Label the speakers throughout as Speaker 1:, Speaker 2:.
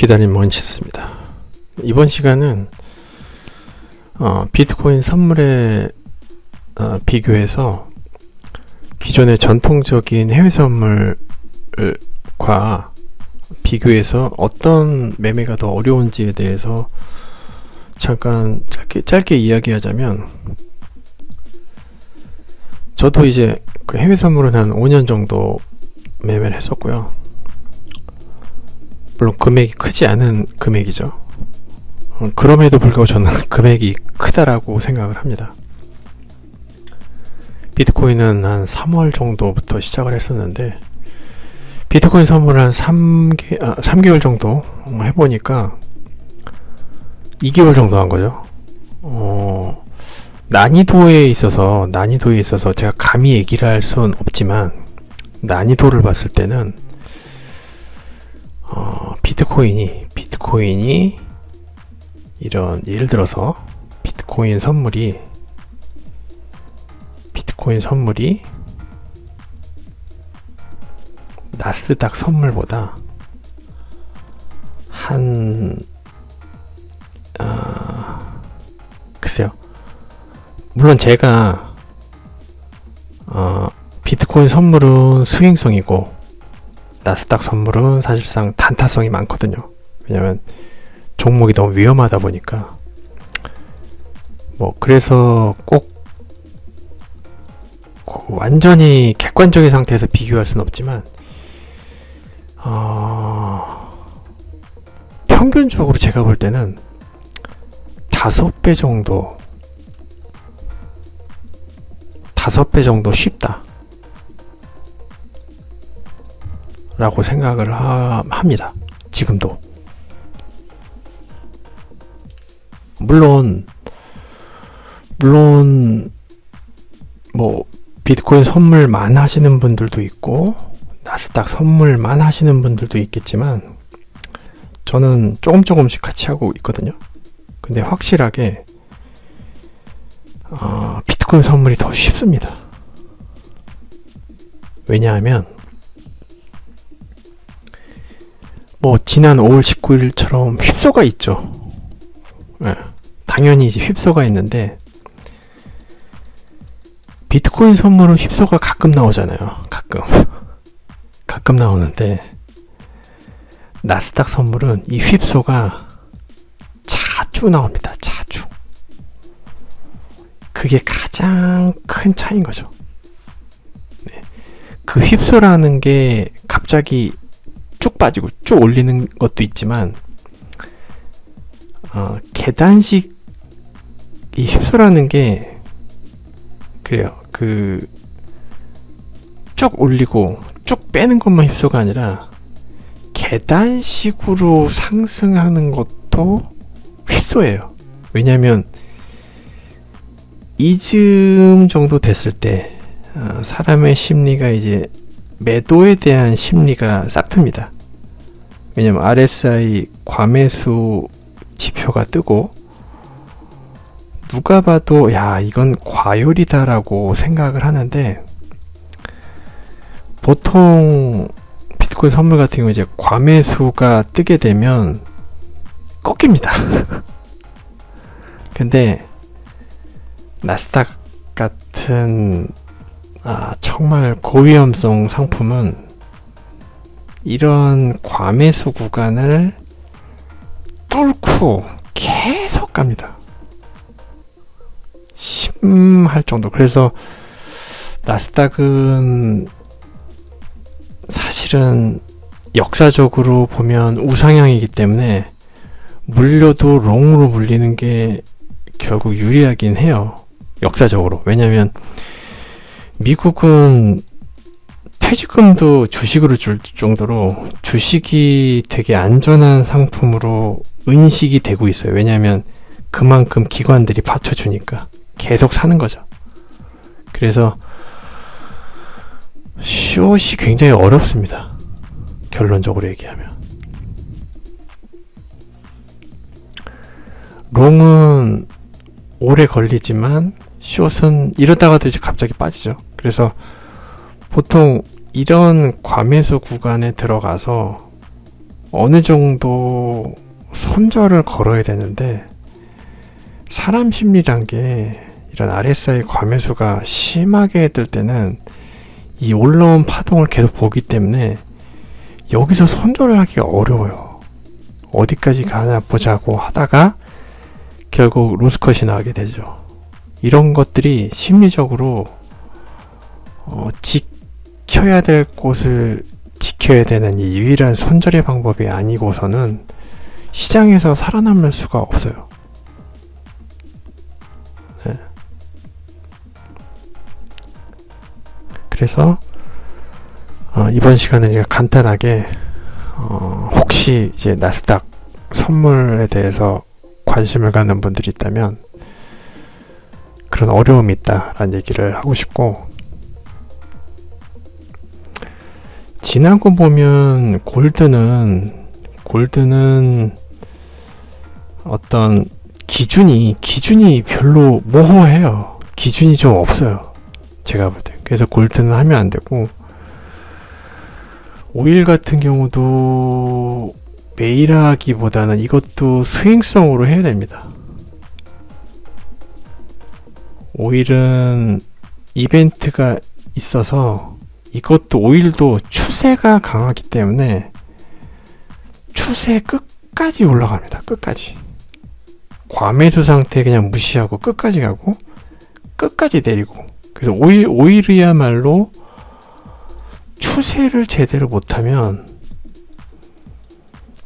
Speaker 1: 기다린 먼치스입니다. 이번 시간은 비트코인 선물에 비교해서 기존의 전통적인 해외 선물과 비교해서 어떤 매매가 더 어려운지에 대해서 잠깐 짧게 이야기하자면, 저도 이제 그 해외 선물은 한 5년 정도 매매를 했었고요. 물론 금액이 크지 않은 금액이죠. 그럼에도 불구하고 저는 금액이 크다라고 생각을 합니다. 비트코인은 한 3월 정도부터 시작을 했었는데, 비트코인 선물을 한 3개월 정도 해보니까 2개월 정도 한 거죠. 난이도에 있어서 제가 감히 얘기를 할 수는 없지만, 난이도를 봤을 때는 비트코인이 이런, 예를 들어서 비트코인 선물이 나스닥 선물보다 글쎄요. 물론 제가 비트코인 선물은 수익성이고 나스닥 선물은 사실상 단타성이 많거든요. 왜냐면 종목이 너무 위험하다 보니까. 그래서 꼭 완전히 객관적인 상태에서 비교할 수는 없지만, 평균적으로 제가 볼 때는 5배 정도 쉽다 라고 생각을 합니다. 지금도. 물론 비트코인 선물만 하시는 분들도 있고 나스닥 선물만 하시는 분들도 있겠지만, 저는 조금씩 같이 하고 있거든요. 근데 확실하게 비트코인 선물이 더 쉽습니다. 왜냐하면 지난 5월 19일처럼 휩소가 있죠. 네, 당연히 이제 휩소가 있는데, 비트코인 선물은 휩소가 가끔 나오잖아요. 가끔 나오는데, 나스닥 선물은 이 휩소가 자주 나옵니다. 자주. 그게 가장 큰 차이인 거죠. 네. 그 휩소라는 게 갑자기 쭉 빠지고 쭉 올리는 것도 있지만, 계단식 이 휩소라는 게 그래요. 쭉 올리고 쭉 빼는 것만 휩소가 아니라 계단식으로 상승하는 것도 휩소예요. 왜냐하면 이쯤 정도 됐을 때 사람의 심리가 이제 매도에 대한 심리가 싹틉니다. 왜냐면 RSI 과매수 지표가 뜨고, 누가 봐도 이건 과열이다라고 생각을 하는데, 보통 비트코인 선물 같은 경우 이제 과매수가 뜨게 되면 꺾입니다. 근데 나스닥 같은 정말 고위험성 상품은 이런 과매수 구간을 뚫고 계속 갑니다. 심할 정도. 그래서 나스닥은 사실은 역사적으로 보면 우상향이기 때문에 물려도 롱으로 물리는 게 결국 유리하긴 해요. 역사적으로. 왜냐면 미국은 퇴직금도 주식으로 줄 정도로 주식이 되게 안전한 상품으로 인식이 되고 있어요. 왜냐하면 그만큼 기관들이 받쳐주니까 계속 사는 거죠. 그래서 숏이 굉장히 어렵습니다. 결론적으로 얘기하면. 롱은 오래 걸리지만 숏은 이러다가도 이제 갑자기 빠지죠. 그래서 보통 이런 과매수 구간에 들어가서 어느 정도 손절을 걸어야 되는데, 사람 심리란 게 이런 RSI 과매수가 심하게 뜰 때는 이 올라온 파동을 계속 보기 때문에 여기서 손절을 하기가 어려워요. 어디까지 가냐 보자고 하다가 결국 로스컷이 나게 되죠. 이런 것들이 심리적으로 지켜야 될 곳을 지켜야 되는 이 유일한 손절의 방법이 아니고서는 시장에서 살아남을 수가 없어요. 네. 그래서 이번 시간에 제가 간단하게 혹시 이제 나스닥 선물에 대해서 관심을 갖는 분들이 있다면 그런 어려움이 있다라는 얘기를 하고 싶고, 지나고 보면 골드는 어떤 기준이 별로 모호해요. 기준이 좀 없어요, 제가 볼 때. 그래서 골드는 하면 안 되고, 오일 같은 경우도 매일 하기보다는 이것도 스윙성으로 해야 됩니다. 오일은 이벤트가 있어서, 이것도 오일도 추세가 강하기 때문에 추세 끝까지 올라갑니다. 끝까지. 과매수 상태 그냥 무시하고 끝까지 가고 끝까지 내리고. 그래서 오일이야말로 추세를 제대로 못하면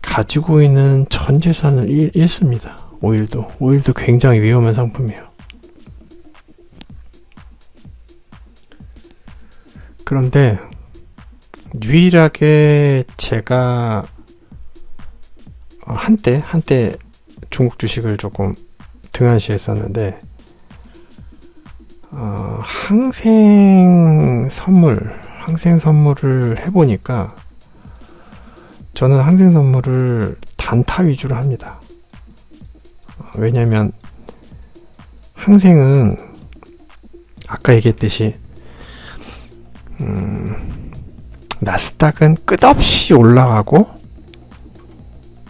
Speaker 1: 가지고 있는 전 재산을 잃습니다. 오일도 굉장히 위험한 상품이에요. 그런데 유일하게 제가 한때 중국 주식을 조금 등한시했었는데, 항생 선물을 해보니까 저는 항생 선물을 단타 위주로 합니다. 왜냐면 항생은 아까 얘기했듯이 나스닥은 끝없이 올라가고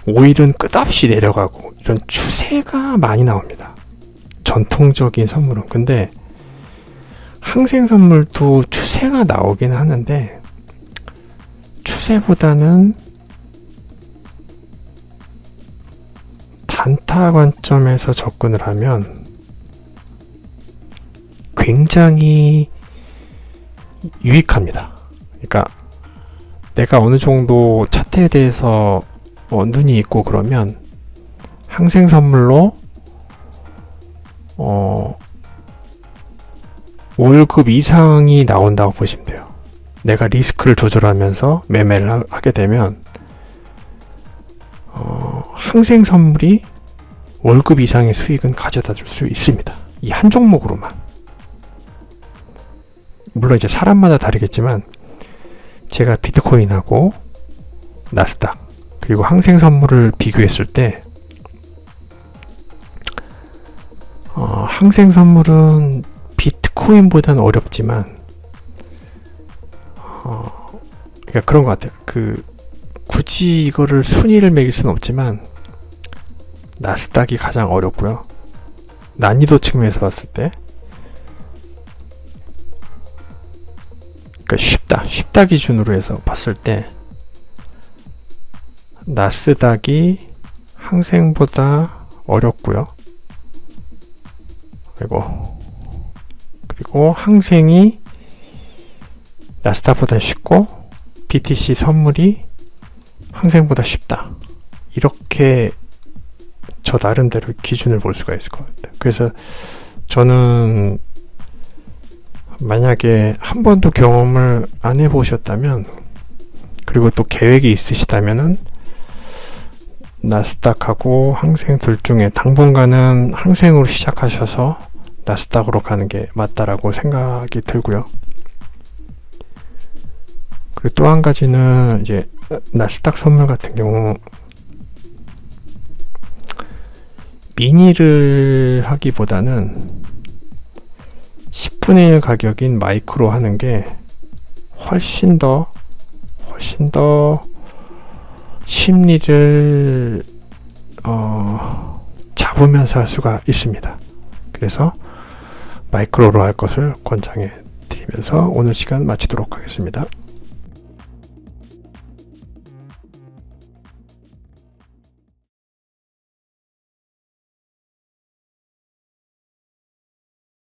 Speaker 1: 오일은 끝없이 내려가고 이런 추세가 많이 나옵니다. 전통적인 선물은. 근데 항생 선물도 추세가 나오긴 하는데 추세보다는 단타 관점에서 접근을 하면 굉장히 유익합니다. 그러니까 내가 어느 정도 차트에 대해서 눈이 있고 그러면 항생 선물로 월급 이상이 나온다고 보시면 돼요. 내가 리스크를 조절하면서 매매를 하게 되면 항생 선물이 월급 이상의 수익은 가져다 줄 수 있습니다. 이 한 종목으로만. 물론 이제 사람마다 다르겠지만 제가 비트코인하고 나스닥 그리고 항생 선물을 비교했을 때 항생 선물은 비트코인보다는 어렵지만 그러니까 그런 것 같아요. 굳이 이거를 순위를 매길 수는 없지만 나스닥이 가장 어렵고요. 난이도 측면에서 봤을 때 그러니까 쉽다 기준으로 해서 봤을 때 나스닥이 항생보다 어렵고요. 그리고 항생이 나스닥보다 쉽고 BTC 선물이 항생보다 쉽다. 이렇게 저 나름대로 기준을 볼 수가 있을 것 같아요. 그래서 저는 만약에 한 번도 경험을 안 해보셨다면 그리고 또 계획이 있으시다면은 나스닥하고 항생 둘 중에 당분간은 항생으로 시작하셔서 나스닥으로 가는 게 맞다라고 생각이 들고요. 그리고 또 한 가지는 이제 나스닥 선물 같은 경우 미니를 하기보다는 10분의 1 가격인 마이크로 하는 게 훨씬 더 심리를 잡으면서 할 수가 있습니다. 그래서 마이크로로 할 것을 권장해 드리면서 오늘 시간 마치도록 하겠습니다.